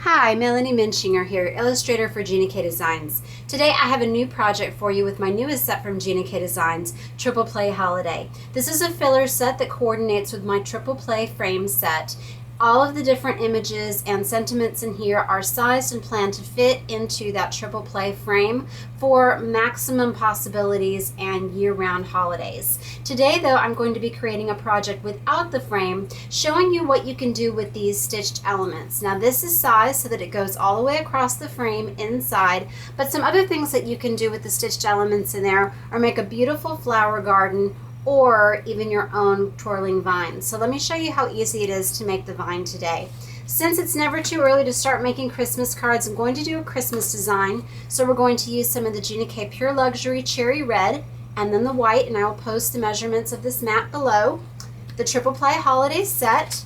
Hi, Melanie Muenchinger here, illustrator for Gina K Designs. Today I have a new project for you with my newest set from Gina K Designs, Triple Play Holiday. This is a filler set that coordinates with my Triple Play frame set. All of the different images and sentiments in here are sized and planned to fit into that Triple Play frame for maximum possibilities and year-round holidays. Today though, I'm going to be creating a project without the frame, showing you what you can do with these stitched elements. Now this is sized so that it goes all the way across the frame inside, but some other things that you can do with the stitched elements in there are make a beautiful flower garden or even your own twirling vine. So let me show you how easy it is to make the vine today. Since it's never too early to start making Christmas cards, I'm going to do a Christmas design. So we're going to use some of the Gina K Pure Luxury Cherry Red and then the white, and I will post the measurements of this mat below. The Triple Play Holiday Set.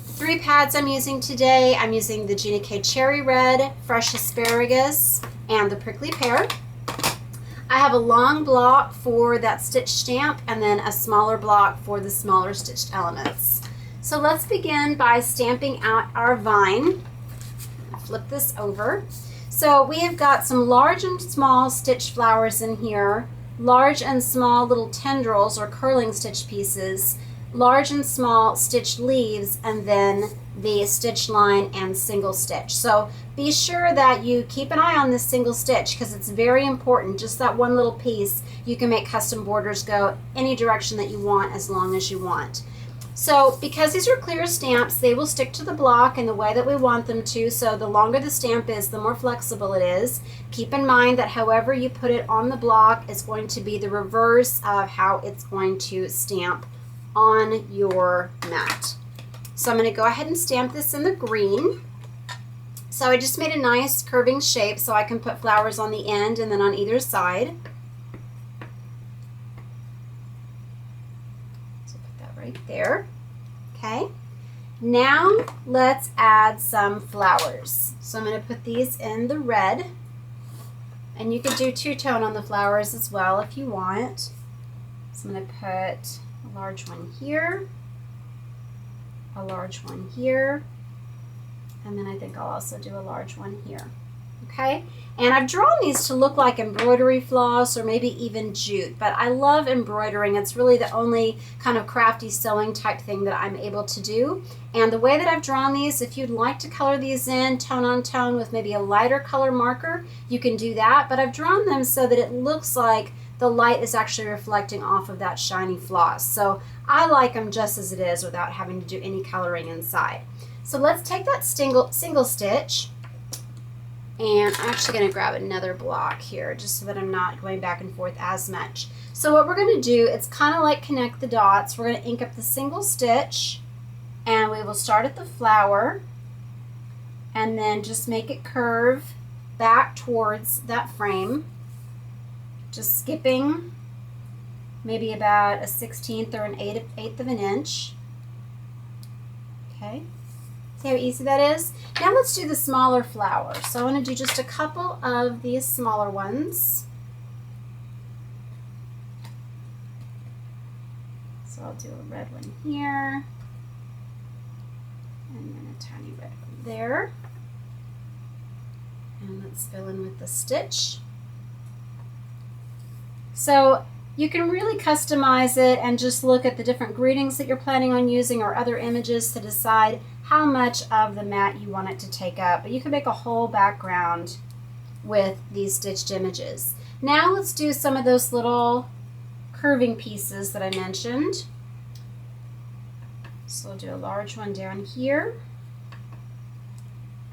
3 pads I'm using today. I'm using the Gina K Cherry Red, Fresh Asparagus, and the Prickly Pear. I have a long block for that stitch stamp and then a smaller block for the smaller stitched elements. So let's begin by stamping out our vine. Flip this over. So we have got some large and small stitch flowers in here, large and small little tendrils or curling stitch pieces, large and small stitched leaves, and then the stitch line and single stitch. So be sure that you keep an eye on this single stitch because it's very important. Just that one little piece, you can make custom borders go any direction that you want as long as you want. So because these are clear stamps, they will stick to the block in the way that we want them to. So the longer the stamp is, the more flexible it is. Keep in mind that however you put it on the block is going to be the reverse of how it's going to stamp on your mat. So I'm going to go ahead and stamp this in the green. So I just made a nice curving shape so I can put flowers on the end and then on either side. So put that right there. Okay. Now let's add some flowers. So I'm going to put these in the red. And you could do two-tone on the flowers as well if you want. So I'm going to put a large one here, a large one here, and then I think I'll also do a large one here. Okay, and I've drawn these to look like embroidery floss or maybe even jute, but I love embroidering. It's really the only kind of crafty sewing type thing that I'm able to do. And the way that I've drawn these, if you'd like to color these in tone on tone with maybe a lighter color marker, you can do that, but I've drawn them so that it looks like the light is actually reflecting off of that shiny floss. So I like them just as it is without having to do any coloring inside. So let's take that single stitch, and I'm actually going to grab another block here just so that I'm not going back and forth as much. So what we're going to do, it's kind of like connect the dots. We're going to ink up the single stitch, and we will start at the flower and then just make it curve back towards that frame. Just skipping maybe about a 1/16 or an eighth of an inch. Okay, see how easy that is? Now let's do the smaller flower. So I want to do just a couple of these smaller ones. So I'll do a red one here, and then a tiny red one there. And let's fill in with the stitch. So you can really customize it and just look at the different greetings that you're planning on using or other images to decide how much of the mat you want it to take up. But you can make a whole background with these stitched images. Now let's do some of those little curving pieces that I mentioned. So I'll do a large one down here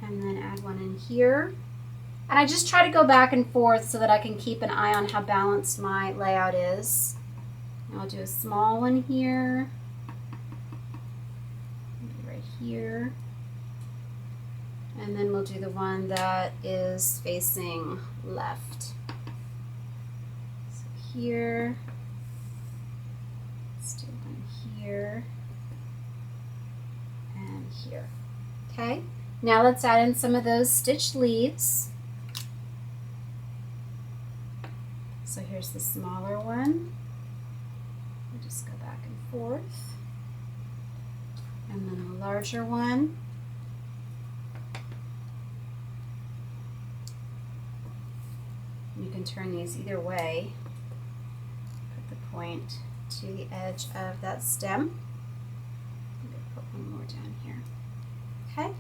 and then add one in here. And I just try to go back and forth so that I can keep an eye on how balanced my layout is. And I'll do a small one here, maybe right here, and then we'll do the one that is facing left. So here, let's do one here and here. Okay, now let's add in some of those stitched leaves. So here's the smaller one. We'll just go back and forth. And then the larger one. You can turn these either way. Put the point to the edge of that stem. Maybe put one more down here. Okay.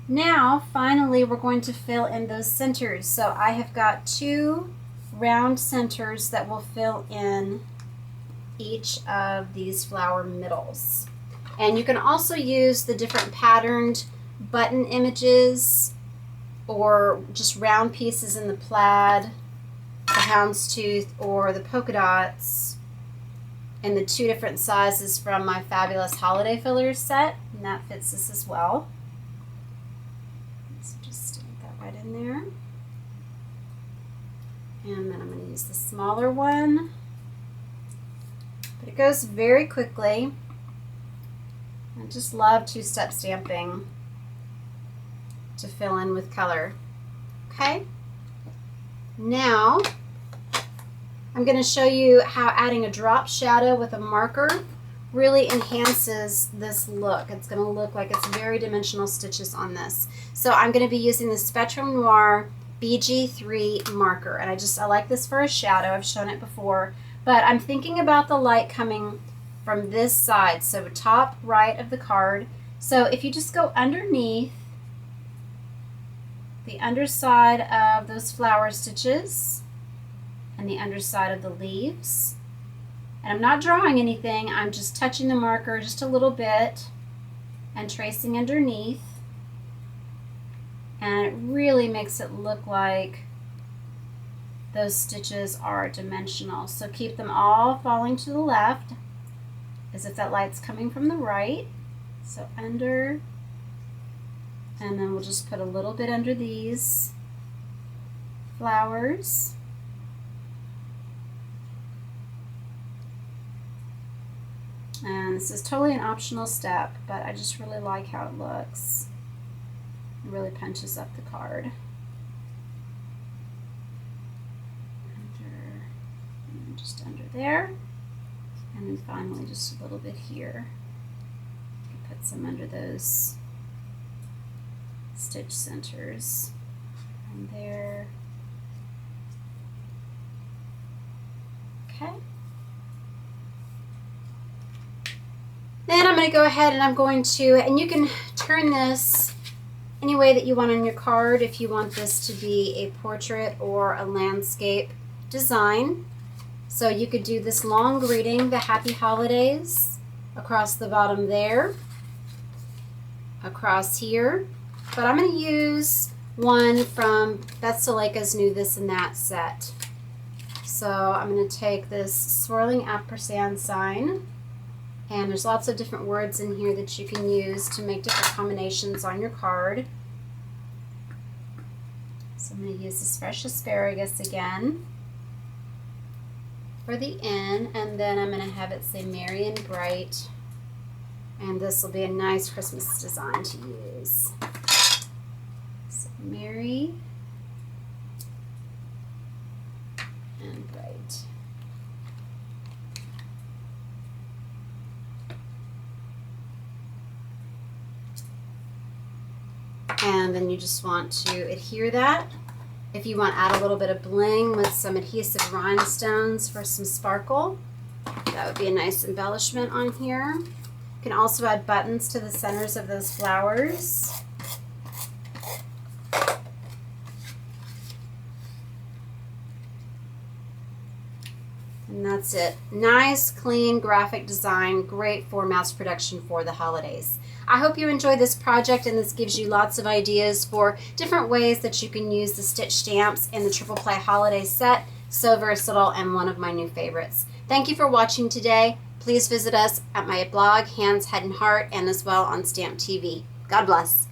Now, finally, we're going to fill in those centers. So I have got 2 round centers that will fill in each of these flower middles. And you can also use the different patterned button images or just round pieces in the plaid, the houndstooth, or the polka dots in the 2 different sizes from my fabulous holiday fillers set, and that fits this as well. So just stick that right in there. And then I'm going to use the smaller one. But it goes very quickly. I just love 2-step stamping to fill in with color. Okay? Now, I'm going to show you how adding a drop shadow with a marker really enhances this look. It's going to look like it's very dimensional stitches on this. So I'm going to be using the Spectrum Noir BG3 marker, and I like this for a shadow. I've shown it before, but I'm thinking about the light coming from this side, so top right of the card. So if you just go underneath the underside of those flower stitches and the underside of the leaves, and I'm not drawing anything, I'm just touching the marker just a little bit and tracing underneath, and it really makes it look like those stitches are dimensional. So keep them all falling to the left as if that light's coming from the right. So under, and then we'll just put a little bit under these flowers. And this is totally an optional step, but I just really like how it looks. It really punches up the card. Under, and just under there. And then finally just a little bit here. Put some under those stitch centers. And there. Okay. Then I'm going to go ahead and I'm going to, and you can turn this any way that you want on your card if you want this to be a portrait or a landscape design. So you could do this long greeting, the Happy Holidays, across the bottom there, across here. But I'm going to use one from Beth Soleika's New This and That set. So I'm going to take this swirling ampersand sign, and there's lots of different words in here that you can use to make different combinations on your card. So I'm going to use this fresh asparagus again for the N, and then I'm going to have it say Merry and Bright, and this will be a nice Christmas design to use. So Merry and Bright. And then you just want to adhere that. If you want to add a little bit of bling with some adhesive rhinestones for some sparkle, that would be a nice embellishment on here. You can also add buttons to the centers of those flowers. And that's it. Nice, clean graphic design, great for mass production for the holidays. I hope you enjoy this project, and this gives you lots of ideas for different ways that you can use the stitch stamps in the Triple Play Holiday set. So versatile and one of my new favorites. Thank you for watching today. Please visit us at my blog, Hands, Head, and Heart, and as well on Stamp TV. God bless.